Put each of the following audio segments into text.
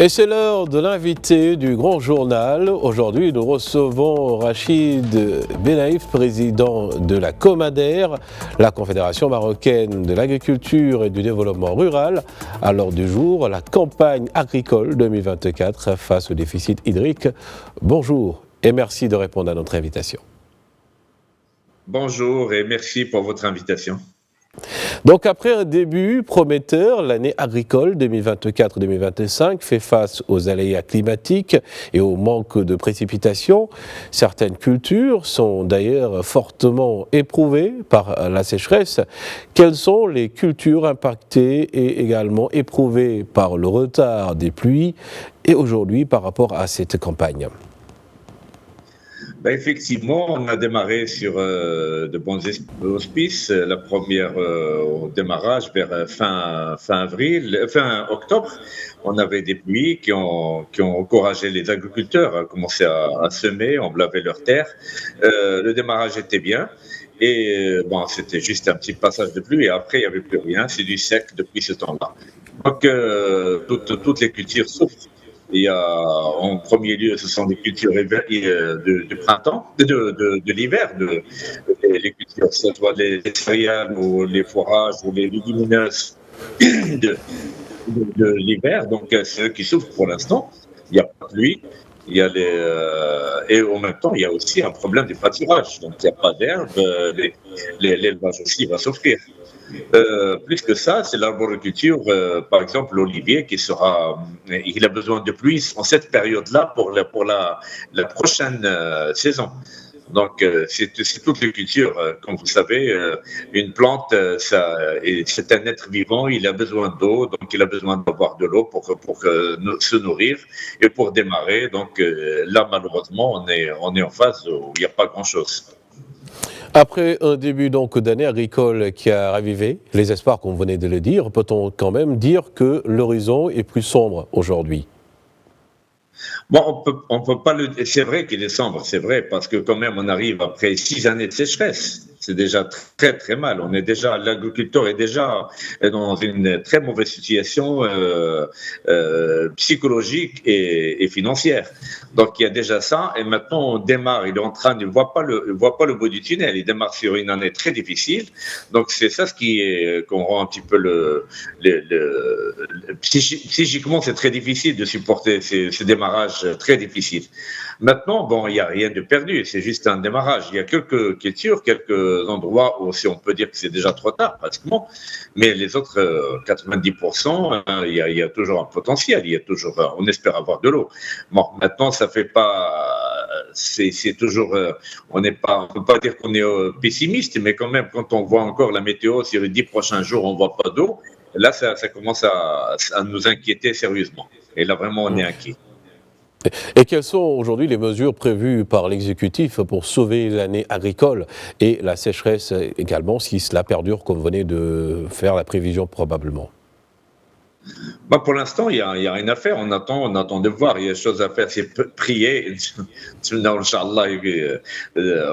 Et c'est l'heure de l'invité du Grand Journal. Aujourd'hui, nous recevons Rachid Benaïf, président de la Comader, la Confédération marocaine de l'agriculture et du développement rural. À l'ordre du jour, la campagne agricole 2024 face au déficit hydrique. Bonjour et merci de répondre à notre invitation. Bonjour et merci pour votre invitation. Donc après un début prometteur, l'année agricole 2024-2025 fait face aux aléas climatiques et au manque de précipitations. Certaines cultures sont d'ailleurs fortement éprouvées par la sécheresse. Quelles sont les cultures impactées et également éprouvées par le retard des pluies et aujourd'hui par rapport à cette campagne ? Effectivement, on a démarré sur de bons auspices. La première au démarrage vers fin octobre, on avait des pluies qui ont encouragé les agriculteurs à commencer à semer, on laver leurs terres. Le démarrage était bien. Et c'était juste un petit passage de pluie et après, il n'y avait plus rien. C'est du sec depuis ce temps-là. Donc, toutes les cultures souffrent. Il y a, en premier lieu, ce sont des cultures de printemps, de l'hiver, les cultures, soit les céréales ou les fourrages ou les légumineuses de l'hiver. Donc, c'est eux qui souffrent pour l'instant. Il n'y a pas de pluie. Il y a et en même temps, il y a aussi un problème de pâturage. Donc, il n'y a pas d'herbe. L'élevage aussi va souffrir. Plus que ça, c'est l'arboriculture, par exemple l'olivier il a besoin de pluie en cette période-là pour la prochaine saison. Donc c'est toutes les cultures, comme vous savez, une plante, c'est un être vivant, il a besoin d'eau, donc il a besoin d'avoir de l'eau pour se nourrir et pour démarrer. Donc là, malheureusement, on est en phase où il n'y a pas grand-chose. Après un début donc d'année agricole qui a ravivé les espoirs, comme vous venez de le dire, peut-on quand même dire que l'horizon est plus sombre aujourd'hui ? Bon, on peut pas c'est vrai qu'il est sombre, c'est vrai, parce que quand même on arrive après 6 années de sécheresse. C'est déjà très très mal. L'agriculteur est déjà dans une très mauvaise situation psychologique et financière. Donc il y a déjà ça. Et maintenant on démarre. Il est en train, il voit pas le bout du tunnel. Il démarre sur une année très difficile. Donc c'est ça qu'on rend un petit peu psychiquement c'est très difficile de supporter ce démarrage très difficile. Maintenant, bon, il n'y a rien de perdu, c'est juste un démarrage. Il y a quelques cultures, quelques endroits où si on peut dire que c'est déjà trop tard, pratiquement, mais les autres 90%, il y a toujours un potentiel, on espère avoir de l'eau. Bon, maintenant, ça fait pas, c'est toujours, on peut pas dire qu'on est pessimiste, mais quand même, quand on voit encore la météo sur les 10 prochains jours, on voit pas d'eau, là, ça commence à nous inquiéter sérieusement. Et là, vraiment, on est inquiet. Et quelles sont aujourd'hui les mesures prévues par l'exécutif pour sauver l'année agricole et la sécheresse également, si cela perdure, comme vous venez de faire la prévision probablement ? Pour l'instant, il y a rien à faire. On attend de voir. Il y a des choses à faire. C'est prier. Inch'Allah,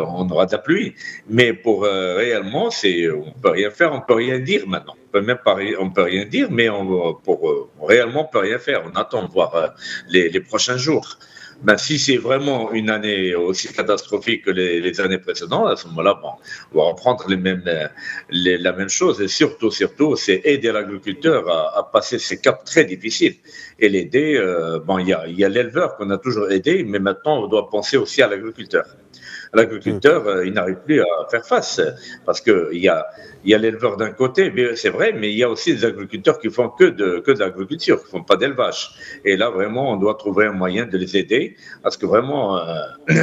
on aura de la pluie. Mais pour réellement, on peut rien faire. On peut rien dire maintenant. On peut rien dire, mais réellement, on peut rien faire. On attend de voir les prochains jours. Si c'est vraiment une année aussi catastrophique que les années précédentes, à ce moment-là, on va reprendre la même chose. Et surtout, c'est aider l'agriculteur à passer ces caps très difficiles et l'aider. Il y a l'éleveur qu'on a toujours aidé, mais maintenant, on doit penser aussi à l'agriculteur. L'agriculteur, il n'arrive plus à faire face parce que il y a l'éleveur d'un côté, c'est vrai, mais il y a aussi des agriculteurs qui font que de l'agriculture, qui font pas d'élevage. Et là, vraiment, on doit trouver un moyen de les aider parce que vraiment,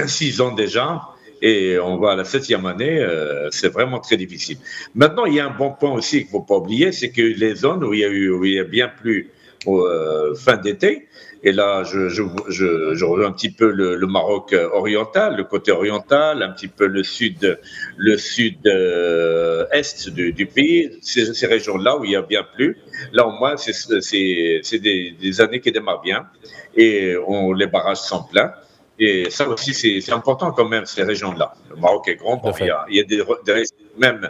s'ils ont déjà et on va à la 7e année, c'est vraiment très difficile. Maintenant, il y a un bon point aussi qu'il faut pas oublier, c'est que les zones où il y a bien plus fin d'été. Et là, je revois un petit peu le Maroc oriental, le côté oriental, un petit peu le sud est du pays, ces régions-là où il y a bien plus. Là, au moins, c'est des années qui démarrent bien et les barrages sont pleins. Et ça aussi, c'est important quand même, ces régions-là. Le Maroc est grand, il y a des même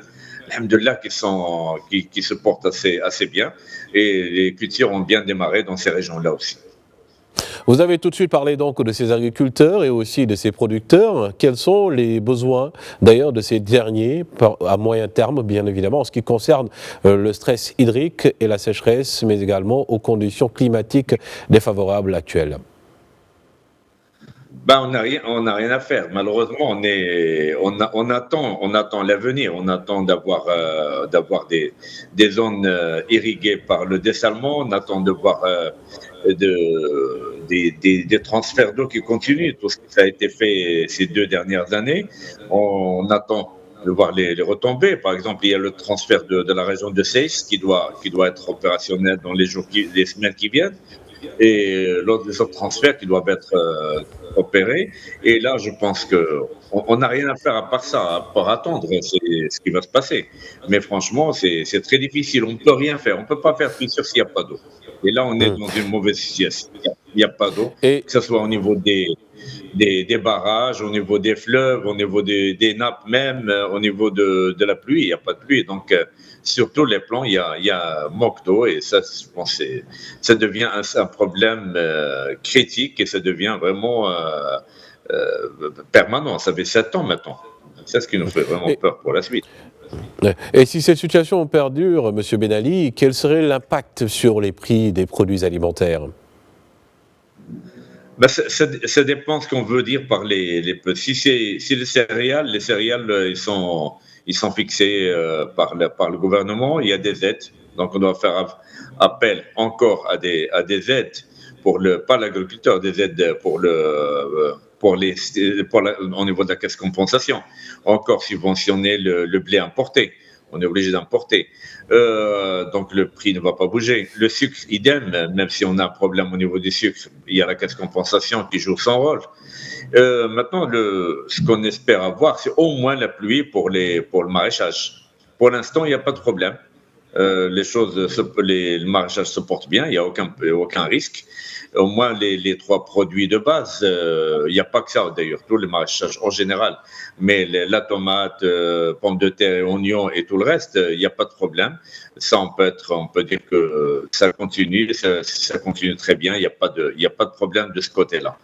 alhamdoulilah, qui se portent assez bien. Et les cultures ont bien démarré dans ces régions-là aussi. Vous avez tout de suite parlé donc de ces agriculteurs et aussi de ces producteurs. Quels sont les besoins d'ailleurs de ces derniers à moyen terme, bien évidemment, en ce qui concerne le stress hydrique et la sécheresse, mais également aux conditions climatiques défavorables actuelles? Ben, on n'a rien à faire. Malheureusement, on attend l'avenir. On attend d'avoir des zones irriguées par le dessalement. On attend de voir des transferts d'eau qui continuent. Tout ce qui a été fait ces 2 dernières années. On attend de voir les retombées. Par exemple, il y a le transfert de la région de Seyss qui doit être opérationnel dans les semaines qui viennent et les autres transferts qui doivent être opérés. Et là, je pense on n'a rien à faire à part ça, à part attendre ce qui va se passer. Mais franchement, c'est très difficile. On ne peut rien faire. On ne peut pas faire plus sûr s'il n'y a pas d'eau. Et là, on est Hmm. dans une mauvaise situation. Il n'y a pas d'eau, Et que ce soit au niveau des barrages, au niveau des fleuves, au niveau des nappes même, au niveau de la pluie, il n'y a pas de pluie. Donc, surtout les plans, il y a manque d'eau et ça, je pense, ça devient un problème critique et ça devient vraiment permanent. Ça fait 7 ans maintenant. C'est ce qui nous fait vraiment Et, peur pour la suite. et si cette situation perdure, Monsieur Ben Ali, quel serait l'impact sur les prix des produits alimentaires? Ben, ça dépend ce qu'on veut dire par si les céréales, ils sont fixés par le gouvernement. Il y a des aides, donc on doit faire appel encore à des aides pas l'agriculteur, des aides au niveau de la caisse compensation. Encore subventionner le blé importé. On est obligé d'importer. Donc le prix ne va pas bouger. Le sucre, idem, même si on a un problème au niveau du sucre, il y a la caisse compensation qui joue son rôle. Maintenant, ce qu'on espère avoir, c'est au moins la pluie pour le maraîchage. Pour l'instant, il n'y a pas de problème. Le maraîchage se porte bien, il n'y a aucun risque. Au moins les trois produits de base, il n'y a pas que ça d'ailleurs, tout le maraîchage en général, mais la tomate, pommes de terre et oignons et tout le reste, il n'y a pas de problème. Ça, on peut dire que ça continue très bien, il y a pas de problème de ce côté-là.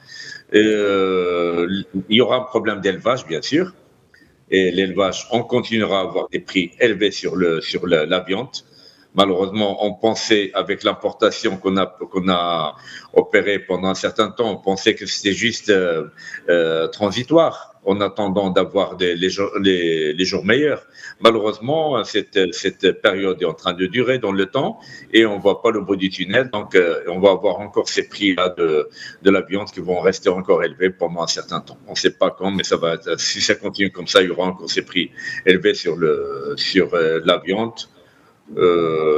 Il y aura un problème d'élevage, bien sûr, et l'élevage, on continuera à avoir des prix élevés sur la viande. Malheureusement, on pensait, avec l'importation qu'on a opérée pendant un certain temps, on pensait que c'était juste transitoire en attendant d'avoir les jours meilleurs. Malheureusement, cette période est en train de durer dans le temps et on ne voit pas le bout du tunnel. Donc, on va avoir encore ces prix-là de la viande qui vont rester encore élevés pendant un certain temps. On ne sait pas quand, mais si ça continue comme ça, il y aura encore ces prix élevés sur la viande.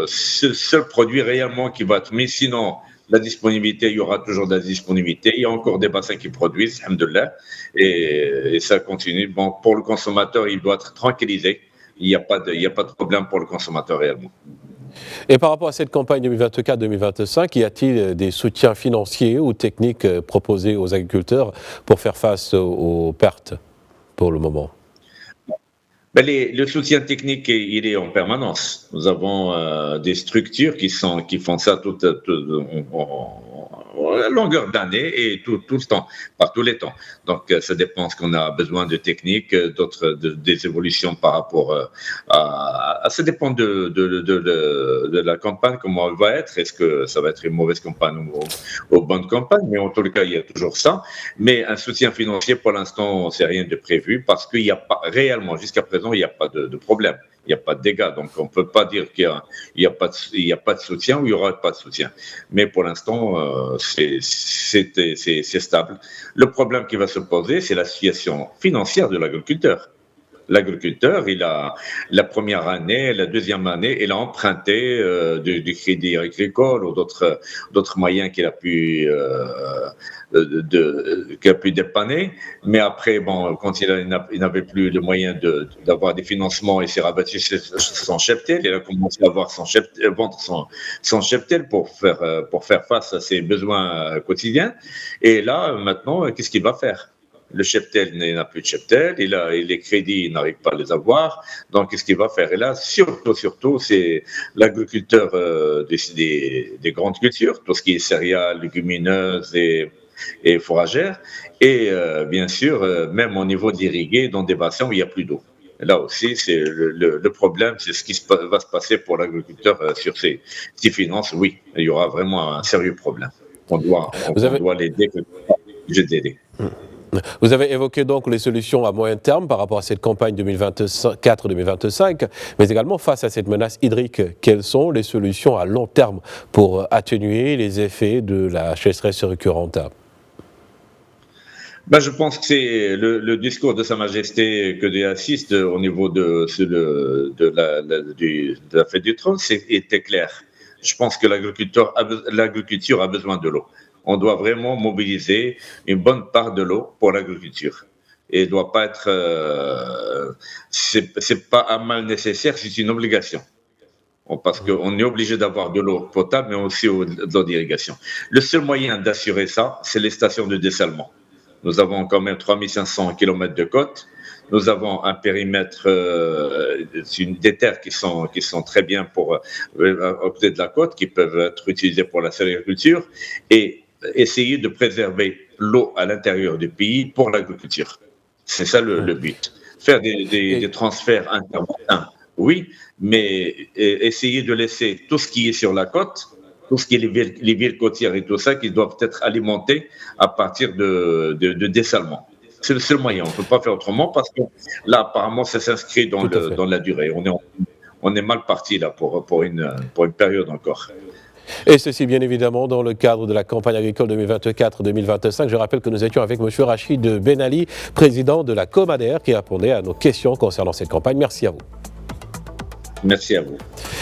C'est le seul produit réellement qui va être mis. Sinon, la disponibilité, il y aura toujours de la disponibilité. Il y a encore des bassins qui produisent, alhamdoulilah, et ça continue. Bon, pour le consommateur, il doit être tranquillisé. Il n'y a pas de problème pour le consommateur réellement. Et par rapport à cette campagne 2024-2025, y a-t-il des soutiens financiers ou techniques proposés aux agriculteurs pour faire face aux pertes pour le moment? Ben le soutien technique, il est en permanence. Nous avons des structures qui font ça à longueur d'année et tout le temps, par tous les temps. Donc, ça dépend ce qu'on a besoin de techniques, des évolutions par rapport ça dépend de la campagne, comment elle va être. Est-ce que ça va être une mauvaise campagne ou bonne campagne? Mais en tout cas, il y a toujours ça. Mais un soutien financier, pour l'instant, c'est rien de prévu parce qu'il n'y a pas réellement, jusqu'à présent, il n'y a pas de problème. Il n'y a pas de dégâts. Donc, on ne peut pas dire qu'il n'y a pas de soutien ou il n'y aura pas de soutien. Mais pour l'instant, c'est stable. Le problème qui va se poser, c'est la situation financière de l'agriculteur. L'agriculteur, il a la première année, la deuxième année, il a emprunté du crédit agricole ou d'autres moyens qu'il a pu dépanner. Mais après, bon, quand il n'avait plus le moyen d'avoir des financements, il s'est rabattu sur son cheptel. Il a commencé à vendre son cheptel pour faire face à ses besoins quotidiens. Et là, maintenant, qu'est-ce qu'il va faire? Le cheptel, il n'a plus de cheptel, les crédits, il n'arrive pas à les avoir. Donc, qu'est-ce qu'il va faire? Et là, surtout, c'est l'agriculteur des grandes cultures, tout ce qui est céréales, légumineuses et fourragères. Et bien sûr, même au niveau d'irriguer dans des bassins où il n'y a plus d'eau. Là aussi, c'est le problème, c'est ce qui va se passer pour l'agriculteur sur ses finances. Oui, il y aura vraiment un sérieux problème. On doit l'aider, obligé d'aider. Vous avez évoqué donc les solutions à moyen terme par rapport à cette campagne 2024-2025, mais également face à cette menace hydrique, quelles sont les solutions à long terme pour atténuer les effets de la sécheresse récurrente? Je pense que c'est le discours de Sa Majesté que j'assiste au niveau de la fête du trône était clair. Je pense que l'agriculture a besoin de l'eau. On doit vraiment mobiliser une bonne part de l'eau pour l'agriculture. Et il doit pas être, c'est pas un mal nécessaire, c'est une obligation. Parce qu'on est obligé d'avoir de l'eau potable, mais aussi de l'eau d'irrigation. Le seul moyen d'assurer ça, c'est les stations de dessalement. Nous avons quand même 3500 km de côte. Nous avons un périmètre, des terres qui sont très bien pour à côté de la côte, qui peuvent être utilisées pour la céréaliculture, et essayer de préserver l'eau à l'intérieur du pays pour l'agriculture. C'est ça le but. Faire des transferts intermarins, oui, mais essayer de laisser tout ce qui est sur la côte, tout ce qui est les villes côtières et tout ça, qui doivent être alimentés à partir de dessalement. C'est le seul moyen. On ne peut pas faire autrement parce que là, apparemment, ça s'inscrit dans la durée. On est mal parti là pour une période encore. Et ceci, bien évidemment, dans le cadre de la campagne agricole 2024-2025. Je rappelle que nous étions avec M. Rachid Ben Ali, président de la Comader, qui répondait à nos questions concernant cette campagne. Merci à vous. Merci à vous.